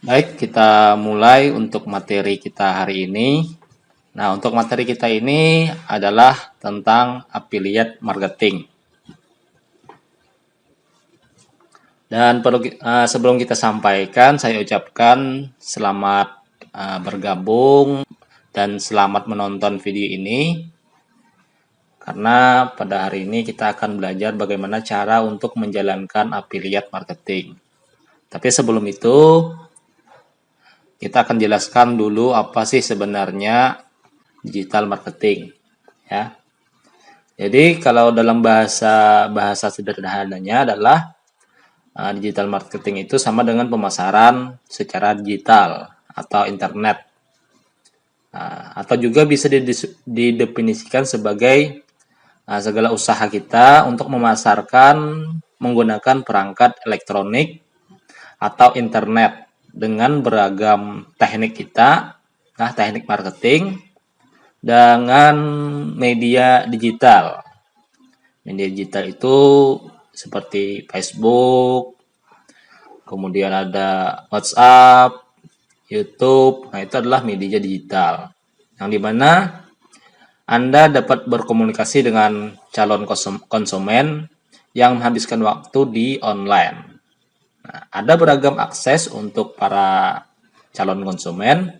Baik, kita mulai untuk materi kita hari ini. Nah, untuk materi kita ini adalah tentang affiliate marketing. Dan sebelum kita sampaikan, saya ucapkan selamat bergabung dan selamat menonton video ini. Karena pada hari ini kita akan belajar bagaimana cara untuk menjalankan affiliate marketing. Tapi sebelum itu, kita akan jelaskan dulu apa sih sebenarnya digital marketing, ya. Jadi kalau dalam bahasa sederhananya adalah digital marketing itu sama dengan pemasaran secara digital atau internet, atau juga bisa didefinisikan sebagai segala usaha kita untuk memasarkan menggunakan perangkat elektronik atau internet dengan beragam teknik kita, teknik marketing dengan media digital. Media digital itu seperti Facebook, kemudian ada WhatsApp, YouTube. Nah, itu adalah media digital yang dimana Anda dapat berkomunikasi dengan calon konsumen yang menghabiskan waktu di online. Nah, ada beragam akses untuk para calon konsumen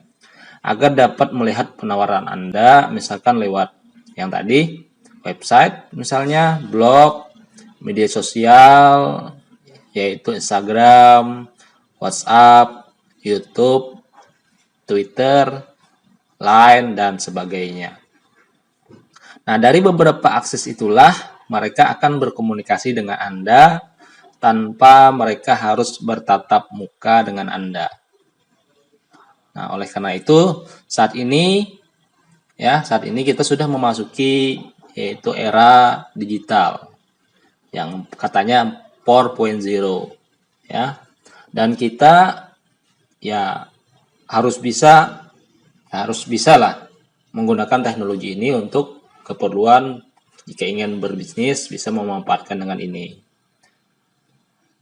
agar dapat melihat penawaran Anda, misalkan lewat yang tadi, website, misalnya blog, media sosial, yaitu Instagram, WhatsApp, YouTube, Twitter, Line, dan sebagainya. Nah, dari beberapa akses itulah mereka akan berkomunikasi dengan Anda tanpa mereka harus bertatap muka dengan Anda. Nah, oleh karena itu, saat ini kita sudah memasuki yaitu era digital yang katanya 4.0, ya. Dan kita ya harus bisa lah menggunakan teknologi ini untuk keperluan jika ingin berbisnis bisa memanfaatkan dengan ini.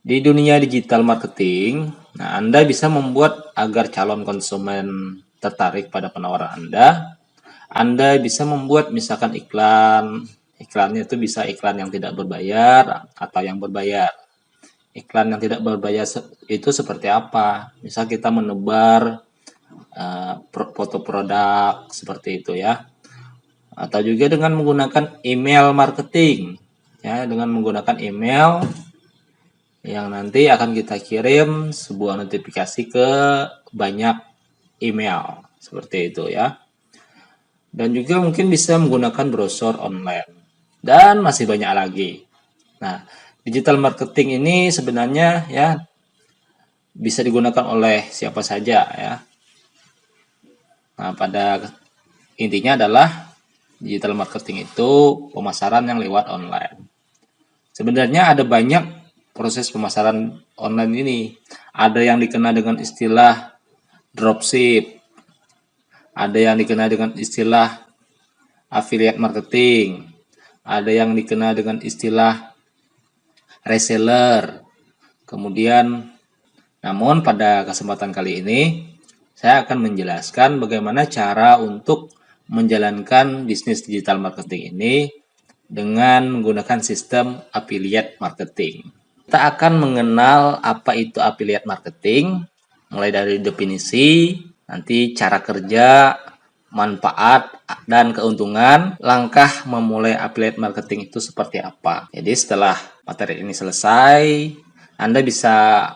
Di dunia digital marketing, Anda bisa membuat agar calon konsumen tertarik pada penawaran Anda. Anda bisa membuat misalkan iklannya itu bisa iklan yang tidak berbayar atau yang berbayar. Iklan yang tidak berbayar itu seperti apa? Misal kita menebar foto produk seperti itu, ya. Atau juga dengan menggunakan email marketing, ya, dengan menggunakan email yang nanti akan kita kirim sebuah notifikasi ke banyak email seperti itu, ya. Dan juga mungkin bisa menggunakan brosur online dan masih banyak lagi. Nah, digital marketing ini sebenarnya ya bisa digunakan oleh siapa saja, ya. Nah, pada intinya adalah digital marketing itu pemasaran yang lewat online. Sebenarnya ada banyak proses pemasaran online ini. Ada yang dikenal dengan istilah dropship, ada yang dikenal dengan istilah affiliate marketing, ada yang dikenal dengan istilah reseller. Kemudian, namun pada kesempatan kali ini saya akan menjelaskan bagaimana cara untuk menjalankan bisnis digital marketing ini dengan menggunakan sistem affiliate marketing. Kita akan mengenal apa itu affiliate marketing, mulai dari definisi, nanti cara kerja, manfaat, dan keuntungan, langkah memulai affiliate marketing itu seperti apa. Jadi setelah materi ini selesai, Anda bisa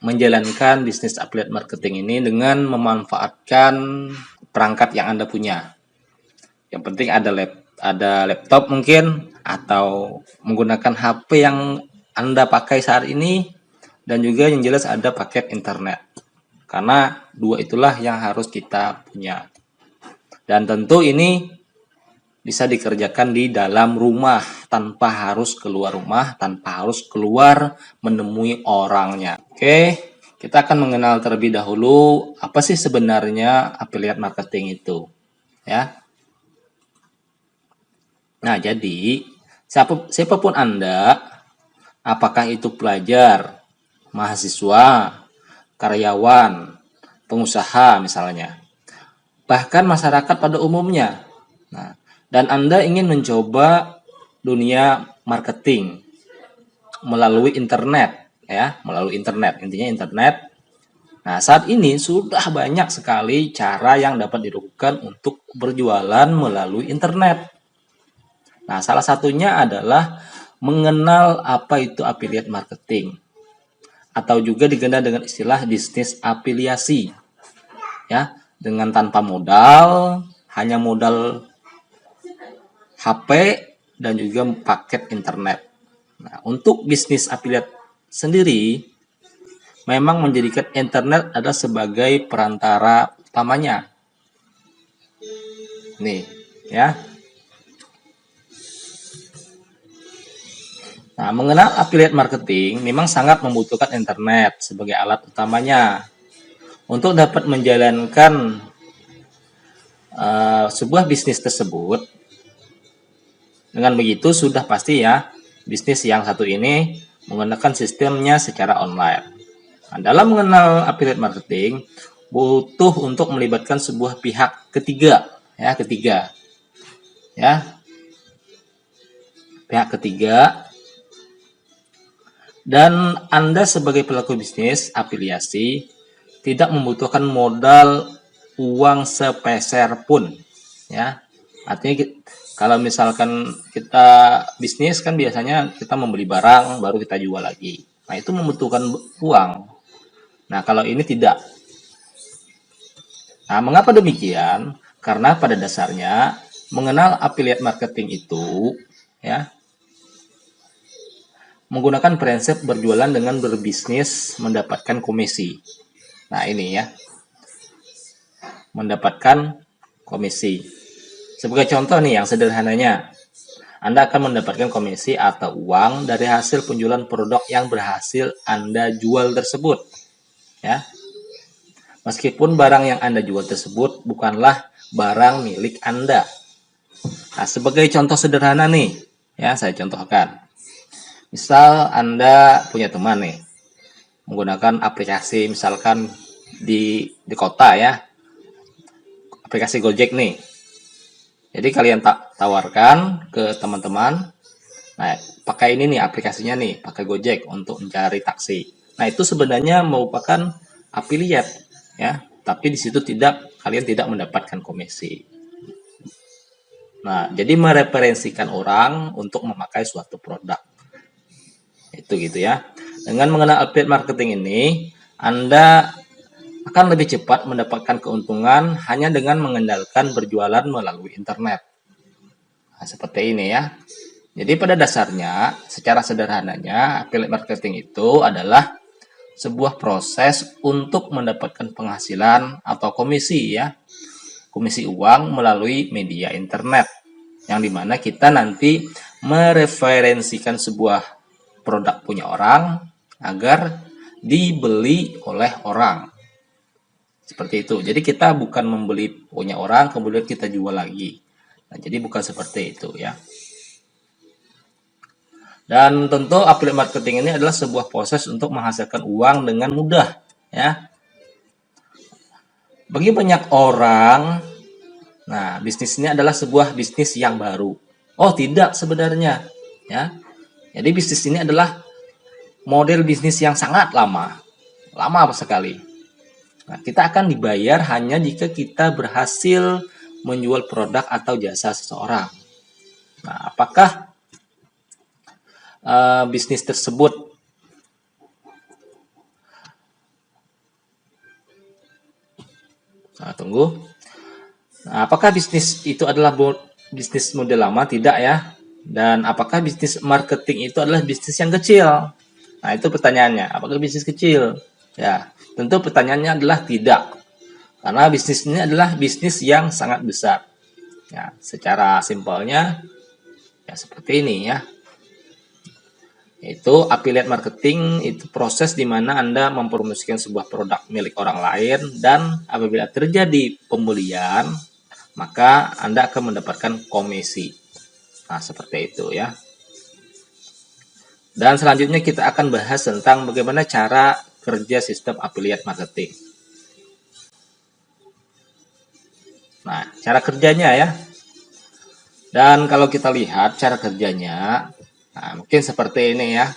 menjalankan bisnis affiliate marketing ini dengan memanfaatkan perangkat yang Anda punya. Yang penting ada laptop mungkin, atau menggunakan HP yang Anda pakai saat ini, dan juga yang jelas ada paket internet. Karena dua itulah yang harus kita punya. Dan tentu ini bisa dikerjakan di dalam rumah tanpa harus keluar rumah, tanpa harus keluar menemui orangnya. Oke, kita akan mengenal terlebih dahulu apa sih sebenarnya affiliate marketing itu, ya. Nah, jadi siapapun Anda, apakah itu pelajar, mahasiswa, karyawan, pengusaha misalnya, bahkan masyarakat pada umumnya. Nah, dan Anda ingin mencoba dunia marketing melalui internet, ya, melalui internet, intinya internet. Nah, saat ini sudah banyak sekali cara yang dapat dilakukan untuk berjualan melalui internet. Nah, salah satunya adalah mengenal apa itu affiliate marketing, atau juga dikenal dengan istilah bisnis afiliasi, ya, dengan tanpa modal, hanya modal HP dan juga paket internet. Nah, untuk bisnis affiliate sendiri memang menjadikan internet adalah sebagai perantara utamanya. Nih, ya. Nah, mengenal affiliate marketing memang sangat membutuhkan internet sebagai alat utamanya untuk dapat menjalankan sebuah bisnis tersebut. Dengan begitu sudah pasti ya, bisnis yang satu ini menggunakan sistemnya secara online. Nah, dalam mengenal affiliate marketing butuh untuk melibatkan sebuah pihak ketiga, ya, pihak ketiga. Dan Anda sebagai pelaku bisnis afiliasi tidak membutuhkan modal uang sepeser pun, ya. Artinya kalau misalkan kita bisnis kan biasanya kita membeli barang baru kita jual lagi. Nah, itu membutuhkan uang. Nah, kalau ini tidak. Nah, mengapa demikian? Karena pada dasarnya mengenal affiliate marketing itu, ya, menggunakan prinsip berjualan dengan berbisnis mendapatkan komisi. Nah, ini ya, mendapatkan komisi. Sebagai contoh nih yang sederhananya, Anda akan mendapatkan komisi atau uang dari hasil penjualan produk yang berhasil Anda jual tersebut, ya. Meskipun barang yang Anda jual tersebut bukanlah barang milik Anda. Nah, sebagai contoh sederhana nih, ya, saya contohkan. Misal Anda punya teman nih, menggunakan aplikasi misalkan di kota ya, aplikasi Gojek nih. Jadi kalian tawarkan ke teman-teman, nah pakai ini nih aplikasinya nih, pakai Gojek untuk mencari taksi. Nah, itu sebenarnya merupakan affiliate ya, tapi di situ kalian tidak mendapatkan komisi. Nah, jadi mereferensikan orang untuk memakai suatu produk. Itu gitu ya. Dengan mengenal affiliate marketing ini, Anda akan lebih cepat mendapatkan keuntungan hanya dengan mengandalkan berjualan melalui internet. Nah, seperti ini ya. Jadi pada dasarnya, secara sederhananya, affiliate marketing itu adalah sebuah proses untuk mendapatkan penghasilan atau komisi ya. Komisi uang melalui media internet. Yang dimana kita nanti mereferensikan sebuah produk punya orang agar dibeli oleh orang. Seperti itu. Jadi kita bukan membeli punya orang kemudian kita jual lagi. Nah, jadi bukan seperti itu ya. Dan tentu affiliate marketing ini adalah sebuah proses untuk menghasilkan uang dengan mudah ya. Bagi banyak orang, nah, bisnis ini adalah sebuah bisnis yang baru. Oh, tidak sebenarnya ya. Jadi bisnis ini adalah model bisnis yang sangat lama sekali. Nah, kita akan dibayar hanya jika kita berhasil menjual produk atau jasa seseorang. Nah, apakah bisnis tersebut apakah bisnis itu adalah bisnis model lama? Tidak ya. Dan apakah bisnis marketing itu adalah bisnis yang kecil? Nah, itu pertanyaannya. Apakah bisnis kecil? Ya, tentu pertanyaannya adalah tidak. Karena bisnis ini adalah bisnis yang sangat besar. Ya, secara simpelnya ya seperti ini ya. Itu affiliate marketing, itu proses di mana Anda mempromosikan sebuah produk milik orang lain dan apabila terjadi pembelian, maka Anda akan mendapatkan komisi. Nah, seperti itu ya. Dan selanjutnya kita akan bahas tentang bagaimana cara kerja sistem affiliate marketing. Nah, cara kerjanya ya. Dan kalau kita lihat cara kerjanya, nah mungkin seperti ini ya.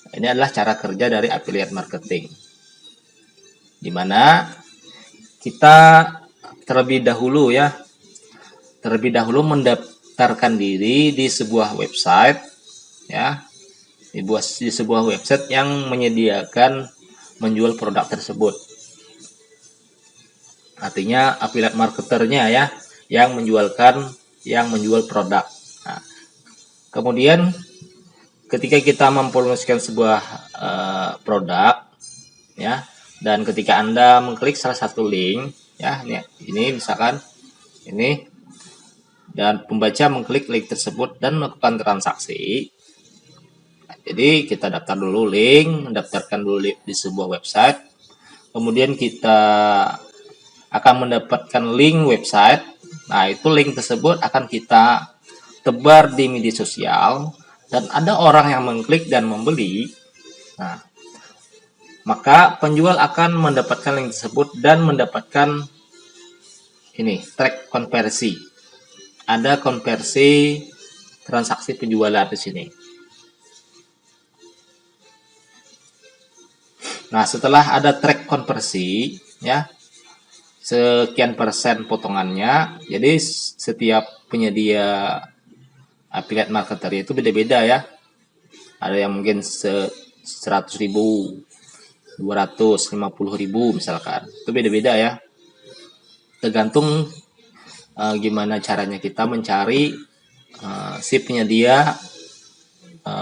Ini adalah cara kerja dari affiliate marketing. Di mana kita terlebih dahulu mendaftarkan diri di sebuah website ya, di sebuah website yang menyediakan menjual produk tersebut. Artinya affiliate marketernya ya yang menjual produk. Nah, kemudian ketika kita mempromosikan sebuah produk ya, dan ketika Anda mengklik salah satu link ya, ini misalkan ini, dan pembaca mengklik link tersebut dan melakukan transaksi. Nah, jadi kita daftarkan dulu link di sebuah website, kemudian kita akan mendapatkan link website. Nah, itu link tersebut akan kita tebar di media sosial dan ada orang yang mengklik dan membeli. Nah, maka penjual akan mendapatkan link tersebut dan mendapatkan ini track konversi. Ada konversi transaksi penjualan di sini. Nah, setelah ada track konversi ya, sekian persen potongannya. Jadi setiap penyedia affiliate marketer itu beda-beda ya. Ada yang mungkin 100.000, 250.000 misalkan. Itu beda-beda ya. Tergantung gimana caranya kita mencari si penyedia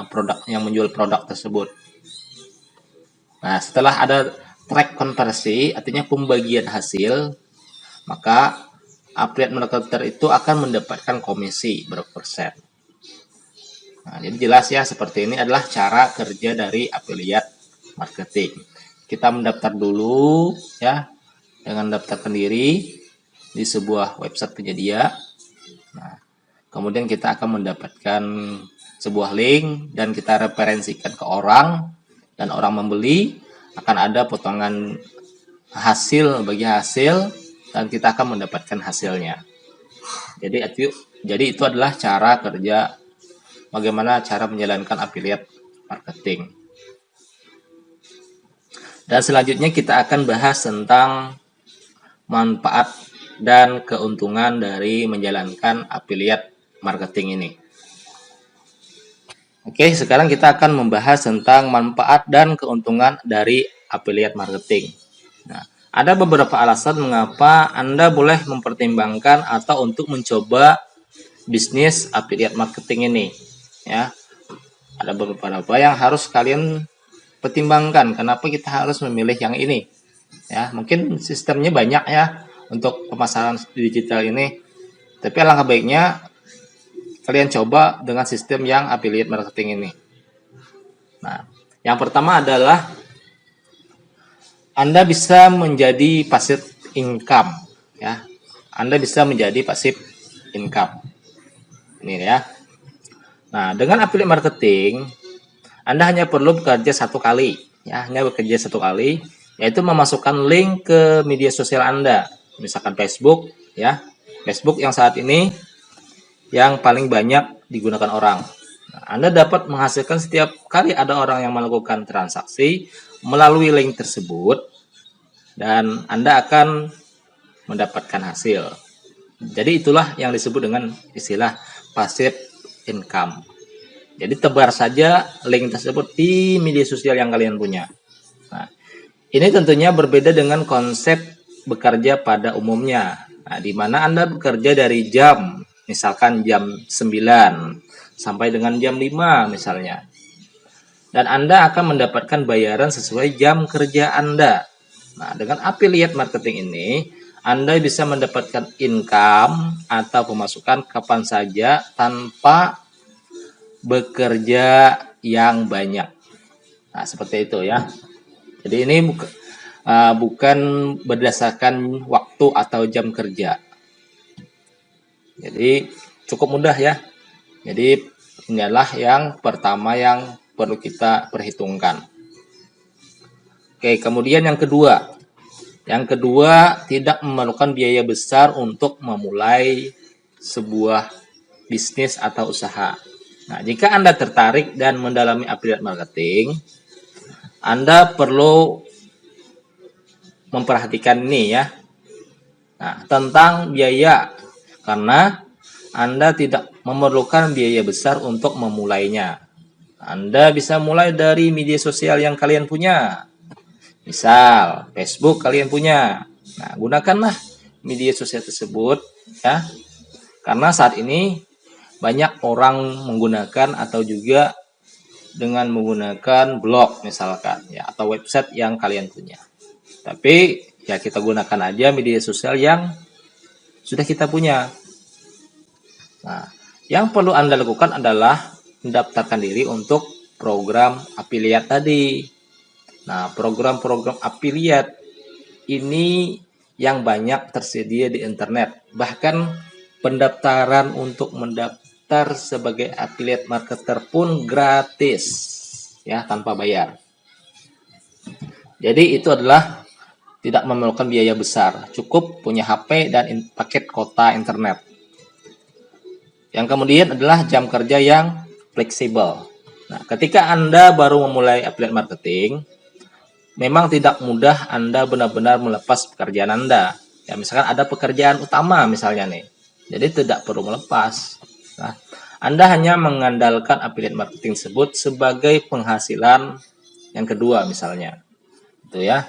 produk yang menjual produk tersebut. Nah, setelah ada track konversi, artinya pembagian hasil, maka affiliate marketer itu akan mendapatkan komisi berapa persen. Nah, jadi jelas ya, seperti ini adalah cara kerja dari affiliate marketing. Kita mendaftar dulu ya, dengan daftarkan diri di sebuah website penyedia. Nah, kemudian kita akan mendapatkan sebuah link dan kita referensikan ke orang, dan orang membeli, akan ada potongan bagi hasil dan kita akan mendapatkan hasilnya. Jadi itu adalah cara kerja, bagaimana cara menjalankan affiliate marketing. Dan selanjutnya kita akan bahas tentang manfaat dan keuntungan dari menjalankan affiliate marketing ini. Oke, sekarang kita akan membahas tentang manfaat dan keuntungan dari affiliate marketing. Nah, ada beberapa alasan mengapa Anda boleh mempertimbangkan atau untuk mencoba bisnis affiliate marketing ini. Ya, ada beberapa yang harus kalian pertimbangkan. Kenapa kita harus memilih yang ini? Ya, mungkin sistemnya banyak ya untuk pemasaran digital ini. Tapi alangkah baiknya kalian coba dengan sistem yang affiliate marketing ini. Nah, yang pertama adalah Anda bisa menjadi passive income ya. Anda bisa menjadi passive income. Ini ya. Nah, dengan affiliate marketing Anda hanya perlu bekerja satu kali ya, yaitu memasukkan link ke media sosial Anda, misalkan Facebook ya. Facebook yang saat ini yang paling banyak digunakan orang. Nah, Anda dapat menghasilkan setiap kali ada orang yang melakukan transaksi melalui link tersebut, dan Anda akan mendapatkan hasil. Jadi itulah yang disebut dengan istilah passive income. Jadi tebar saja link tersebut di media sosial yang kalian punya. Nah, ini tentunya berbeda dengan konsep bekerja pada umumnya. Nah, di mana Anda bekerja dari misalkan jam 9 sampai dengan jam 5 misalnya. Dan Anda akan mendapatkan bayaran sesuai jam kerja Anda. Nah, dengan affiliate marketing ini, Anda bisa mendapatkan income atau pemasukan kapan saja tanpa bekerja yang banyak. Nah, seperti itu ya. Jadi ini bukan berdasarkan waktu atau jam kerja. Jadi cukup mudah ya. Jadi ini adalah yang pertama yang perlu kita perhitungkan. Oke, kemudian yang kedua, Yang kedua, tidak memerlukan biaya besar untuk memulai sebuah bisnis atau usaha. Nah, jika Anda tertarik dan mendalami affiliate marketing, Anda perlu memperhatikan ini ya. Nah, tentang biaya, karena Anda tidak memerlukan biaya besar untuk memulainya. Anda bisa mulai dari media sosial yang kalian punya. Misal, Facebook kalian punya. Nah, gunakanlah media sosial tersebut ya. Karena saat ini banyak orang menggunakan atau juga dengan menggunakan blog misalkan ya atau website yang kalian punya. Tapi ya kita gunakan aja media sosial yang sudah kita punya. Nah, yang perlu Anda lakukan adalah mendaftarkan diri untuk program affiliate tadi. Nah, program-program affiliate ini yang banyak tersedia di internet. Bahkan pendaftaran untuk mendaftar sebagai affiliate marketer pun gratis ya, tanpa bayar. Jadi itu adalah tidak memerlukan biaya besar, cukup punya HP dan paket kuota internet. Yang kemudian adalah jam kerja yang fleksibel. Nah, ketika Anda baru memulai affiliate marketing, memang tidak mudah Anda benar-benar melepas pekerjaan Anda. Ya, misalkan ada pekerjaan utama misalnya nih. Jadi tidak perlu melepas. Nah, Anda hanya mengandalkan affiliate marketing tersebut sebagai penghasilan yang kedua misalnya. Itu ya.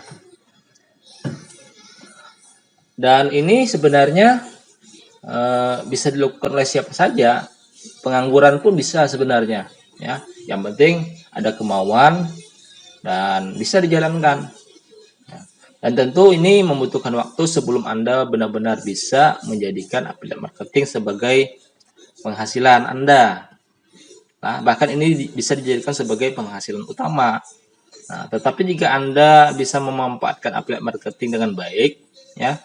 Dan ini sebenarnya bisa dilakukan oleh siapa saja. Pengangguran pun bisa sebenarnya, ya. Yang penting ada kemauan dan bisa dijalankan. Dan tentu ini membutuhkan waktu sebelum Anda benar-benar bisa menjadikan affiliate marketing sebagai penghasilan Anda. Nah, bahkan ini bisa dijadikan sebagai penghasilan utama. Nah, tetapi jika Anda bisa memanfaatkan affiliate marketing dengan baik, ya,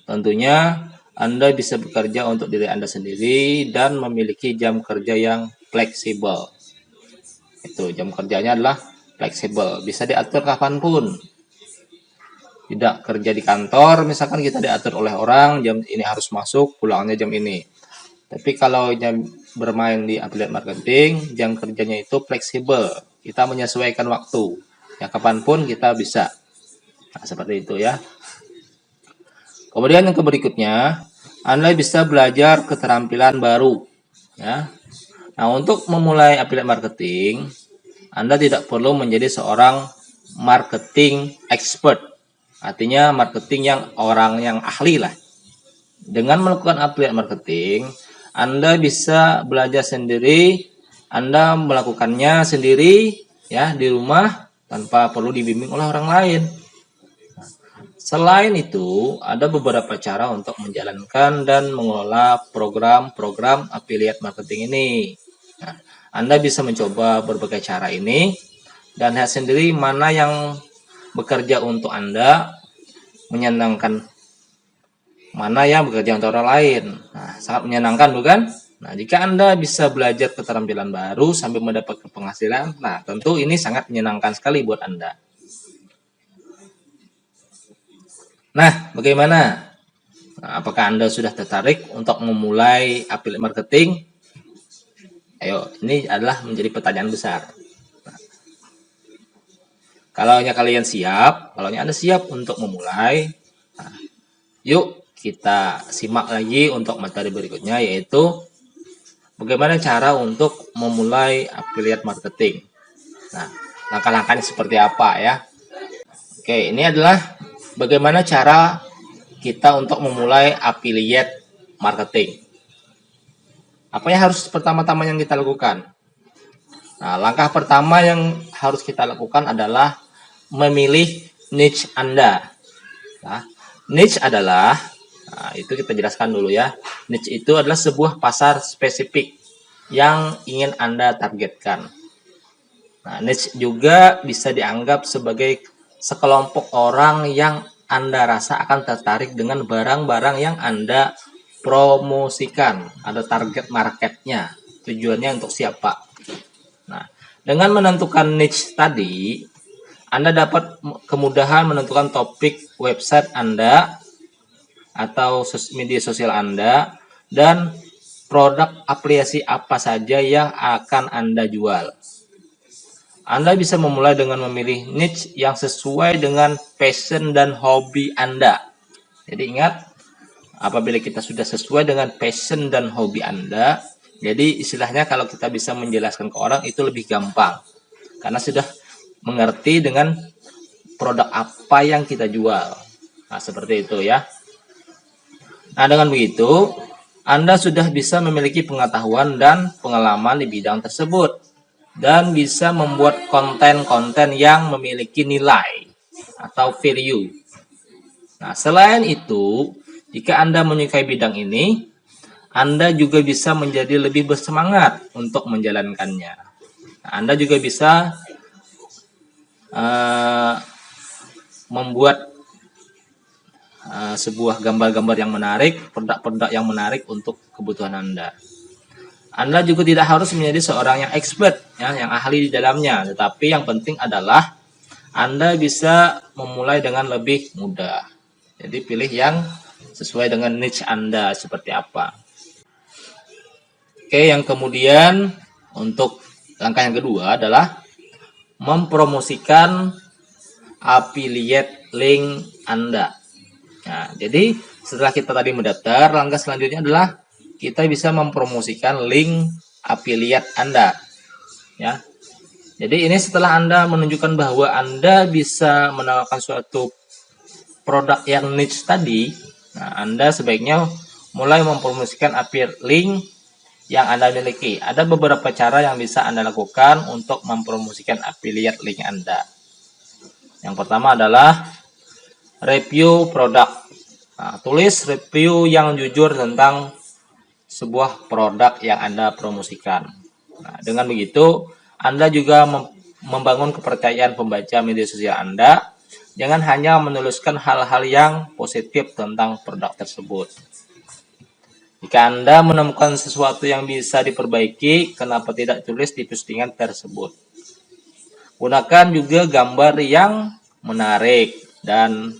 tentunya Anda bisa bekerja untuk diri Anda sendiri dan memiliki jam kerja yang fleksibel. Itu jam kerjanya adalah fleksibel, bisa diatur kapanpun. Tidak kerja di kantor, misalkan kita diatur oleh orang, jam ini harus masuk, pulangnya jam ini. Tapi kalau jam bermain di affiliate marketing, jam kerjanya itu fleksibel. Kita menyesuaikan waktu. Ya kapanpun kita bisa. Nah, seperti itu ya. Kemudian yang berikutnya, Anda bisa belajar keterampilan baru. Ya. Nah, untuk memulai affiliate marketing, Anda tidak perlu menjadi seorang marketing expert. Artinya marketing yang orang yang ahli lah. Dengan melakukan affiliate marketing, Anda bisa belajar sendiri, Anda melakukannya sendiri ya di rumah tanpa perlu dibimbing oleh orang lain. Selain itu, ada beberapa cara untuk menjalankan dan mengelola program-program affiliate marketing ini. Nah, Anda bisa mencoba berbagai cara ini dan lihat sendiri mana yang bekerja untuk Anda, menyenangkan, mana yang bekerja untuk orang lain. Nah, sangat menyenangkan bukan? Nah, jika Anda bisa belajar keterampilan baru sambil mendapatkan penghasilan, nah tentu ini sangat menyenangkan sekali buat Anda. Nah, bagaimana? Nah, apakah Anda sudah tertarik untuk memulai affiliate marketing? Ayo, ini adalah menjadi pertanyaan besar. Nah, kalau kalian siap, kalau Anda siap untuk memulai, nah, yuk kita simak lagi untuk materi berikutnya, yaitu bagaimana cara untuk memulai affiliate marketing. Nah, langkah-langkahnya seperti apa ya? Oke, ini adalah bagaimana cara kita untuk memulai affiliate marketing. Apa yang harus pertama-tama yang kita lakukan? Nah, langkah pertama yang harus kita lakukan adalah memilih niche Anda. Nah, niche adalah, nah, itu kita jelaskan dulu ya. Niche itu adalah sebuah pasar spesifik yang ingin Anda targetkan. Nah, niche juga bisa dianggap sebagai sekelompok orang yang Anda rasa akan tertarik dengan barang-barang yang Anda promosikan. Ada target marketnya, tujuannya untuk siapa. Nah, dengan menentukan niche tadi, Anda dapat kemudahan menentukan topik website Anda atau media sosial Anda dan produk aplikasi apa saja yang akan Anda jual. Anda bisa memulai dengan memilih niche yang sesuai dengan passion dan hobi Anda. Jadi ingat, apabila kita sudah sesuai dengan passion dan hobi Anda, jadi istilahnya kalau kita bisa menjelaskan ke orang itu lebih gampang. Karena sudah mengerti dengan produk apa yang kita jual. Nah, seperti itu ya. Nah, dengan begitu, Anda sudah bisa memiliki pengetahuan dan pengalaman di bidang tersebut dan bisa membuat konten-konten yang memiliki nilai atau value. Nah, selain itu, jika Anda menyukai bidang ini, Anda juga bisa menjadi lebih bersemangat untuk menjalankannya. Nah, Anda juga bisa membuat sebuah gambar-gambar yang menarik, produk-produk yang menarik untuk kebutuhan Anda. Anda juga tidak harus menjadi seorang yang expert, ya, yang ahli di dalamnya. Tetapi yang penting adalah Anda bisa memulai dengan lebih mudah. Jadi pilih yang sesuai dengan niche Anda seperti apa. Oke, yang kemudian untuk langkah yang kedua adalah mempromosikan affiliate link Anda. Nah, jadi setelah kita tadi mendaftar, langkah selanjutnya adalah kita bisa mempromosikan link affiliate Anda. Ya. Jadi ini setelah Anda menunjukkan bahwa Anda bisa menawarkan suatu produk yang niche tadi, nah Anda sebaiknya mulai mempromosikan affiliate link yang Anda miliki. Ada beberapa cara yang bisa Anda lakukan untuk mempromosikan affiliate link Anda. Yang pertama adalah review produk. Nah, tulis review yang jujur tentang sebuah produk yang Anda promosikan. Nah, dengan begitu, Anda juga membangun kepercayaan pembaca media sosial Anda. Jangan hanya menuliskan hal-hal yang positif tentang produk tersebut. Jika Anda menemukan sesuatu yang bisa diperbaiki, kenapa tidak tulis di postingan tersebut? Gunakan juga gambar yang menarik dan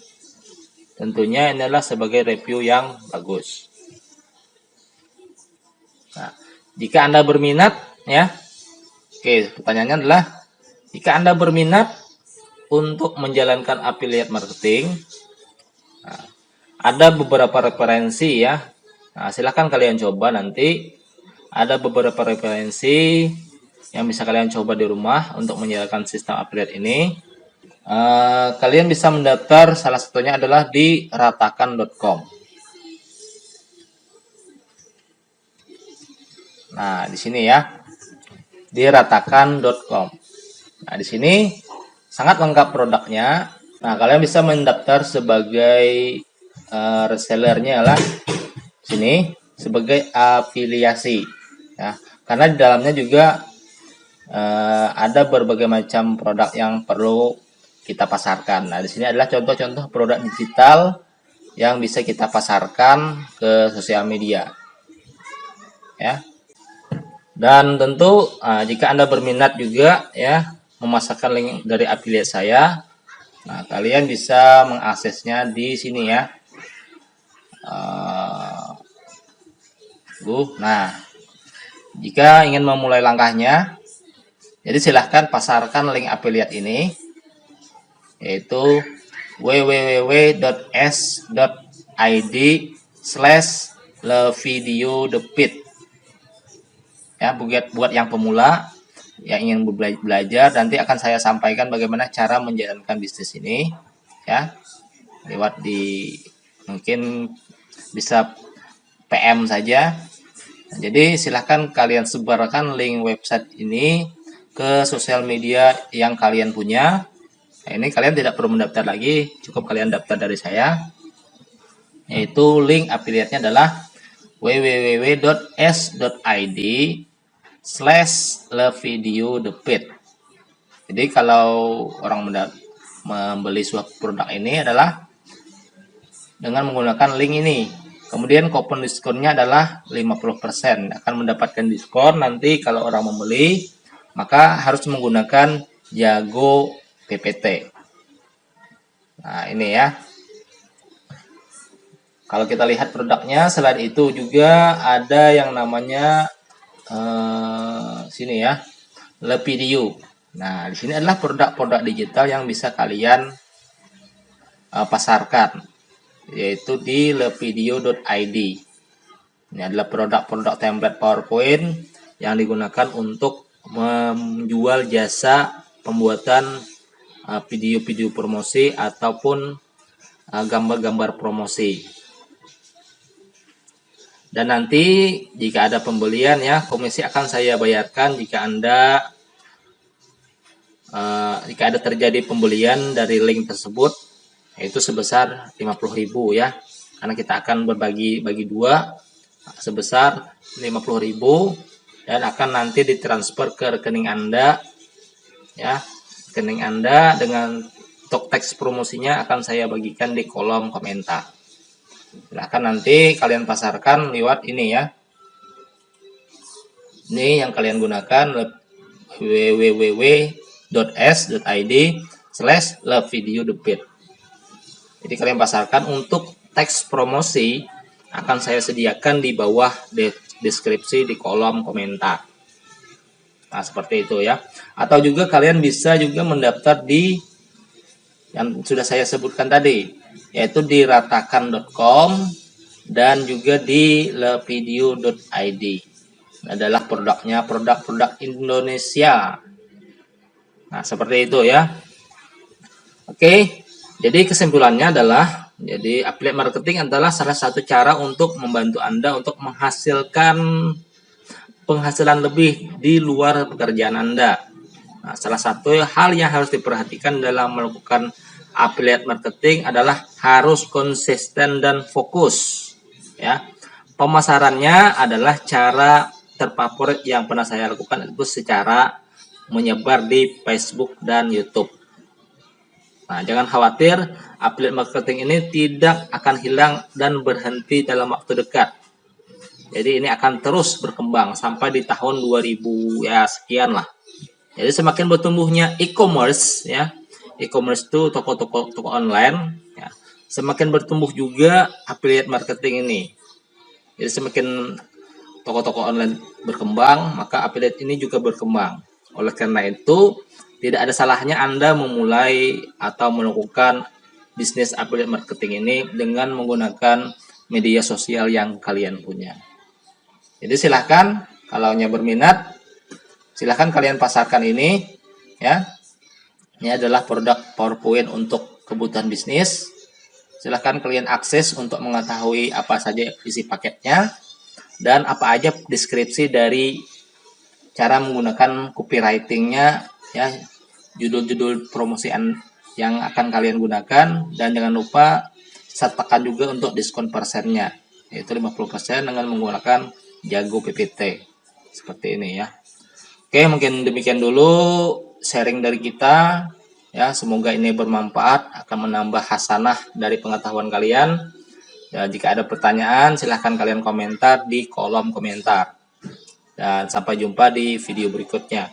tentunya ini adalah sebagai review yang bagus. Nah, jika Anda berminat, ya, pertanyaannya adalah, jika Anda berminat untuk menjalankan affiliate marketing, nah, ada beberapa referensi ya. Nah, silahkan kalian coba nanti. Ada beberapa referensi yang bisa kalian coba di rumah untuk menjalankan sistem affiliate ini. Kalian bisa mendaftar, salah satunya adalah di ratakan.com. Nah, di sini ya, di ratakan.com. Nah, di sini sangat lengkap produknya. Nah, kalian bisa mendaftar sebagai resellernya lah. Sini sebagai afiliasi, ya. Karena di dalamnya juga ada berbagai macam produk yang perlu kita pasarkan. Nah, di sini adalah contoh-contoh produk digital yang bisa kita pasarkan ke sosial media, ya. Dan tentu jika Anda berminat juga ya memasarkan link dari affiliate saya, nah kalian bisa mengaksesnya di sini ya. Nah, jika ingin memulai langkahnya, jadi silahkan pasarkan link affiliate ini, yaitu www.s.id/levideodepit. Ya, buat yang pemula yang ingin belajar, nanti akan saya sampaikan bagaimana cara menjalankan bisnis ini, ya, lewat mungkin bisa PM saja. Jadi silahkan kalian sebarkan link website ini ke sosial media yang kalian punya. Nah, ini kalian tidak perlu mendaftar lagi, cukup kalian daftar dari saya. Yaitu link affiliate-nya adalah www.s.id/levideodepit. Jadi kalau orang membeli suatu produk ini adalah dengan menggunakan link ini. Kemudian kupon diskonnya adalah 50%. Akan mendapatkan diskon nanti kalau orang membeli, maka harus menggunakan Jago PPT. Nah, ini ya. Kalau kita lihat produknya, selain itu juga ada yang namanya sini ya, Lepidio. Nah, di sini adalah produk-produk digital yang bisa kalian pasarkan, yaitu di lepidio.id. Ini adalah produk-produk template PowerPoint yang digunakan untuk menjual jasa pembuatan video-video promosi ataupun gambar-gambar promosi. Dan nanti jika ada pembelian ya, komisi akan saya bayarkan jika ada terjadi pembelian dari link tersebut, yaitu sebesar 50.000 ya. Karena kita akan bagi dua sebesar 50.000 dan akan nanti ditransfer ke rekening Anda ya. Rekening Anda dengan teks promosinya akan saya bagikan di kolom komentar. Silahkan nanti kalian pasarkan lewat ini ya. Ini yang kalian gunakan www.s.id/lovevideodebit. Jadi kalian pasarkan. Untuk teks promosi akan saya sediakan di bawah deskripsi di kolom komentar. Nah, seperti itu ya. Atau juga kalian bisa juga mendaftar di yang sudah saya sebutkan tadi, yaitu di ratakan.com dan juga di levideo.id. Adalah produknya produk-produk Indonesia. Nah, seperti itu ya. Oke, jadi kesimpulannya adalah, jadi affiliate marketing adalah salah satu cara untuk membantu Anda untuk menghasilkan penghasilan lebih di luar pekerjaan Anda. Nah, salah satu hal yang harus diperhatikan dalam melakukan affiliate marketing adalah harus konsisten dan fokus. Ya, pemasarannya adalah cara terfavorit yang pernah saya lakukan itu secara menyebar di Facebook dan YouTube. Nah, jangan khawatir, affiliate marketing ini tidak akan hilang dan berhenti dalam waktu dekat. Jadi ini akan terus berkembang sampai di tahun 2000 ya sekian lah. Jadi semakin bertumbuhnya e-commerce ya, e-commerce itu toko-toko online ya, semakin bertumbuh juga affiliate marketing ini. Jadi semakin toko-toko online berkembang, maka affiliate ini juga berkembang. Oleh karena itu, tidak ada salahnya Anda memulai atau melakukan bisnis affiliate marketing ini dengan menggunakan media sosial yang kalian punya. Jadi silahkan kalau berminat, silahkan kalian pasarkan ini ya. Ini adalah produk PowerPoint untuk kebutuhan bisnis. Silahkan kalian akses untuk mengetahui apa saja isi paketnya dan apa aja deskripsi dari cara menggunakan copywritingnya ya, judul-judul promosi yang akan kalian gunakan, dan jangan lupa sertakan juga untuk diskon persennya, yaitu 50% dengan menggunakan Jago PPT seperti ini ya. Oke, mungkin demikian dulu sharing dari kita ya. Semoga ini bermanfaat, akan menambah hasanah dari pengetahuan kalian ya. Jika ada pertanyaan silahkan kalian komentar di kolom komentar, dan sampai jumpa di video berikutnya.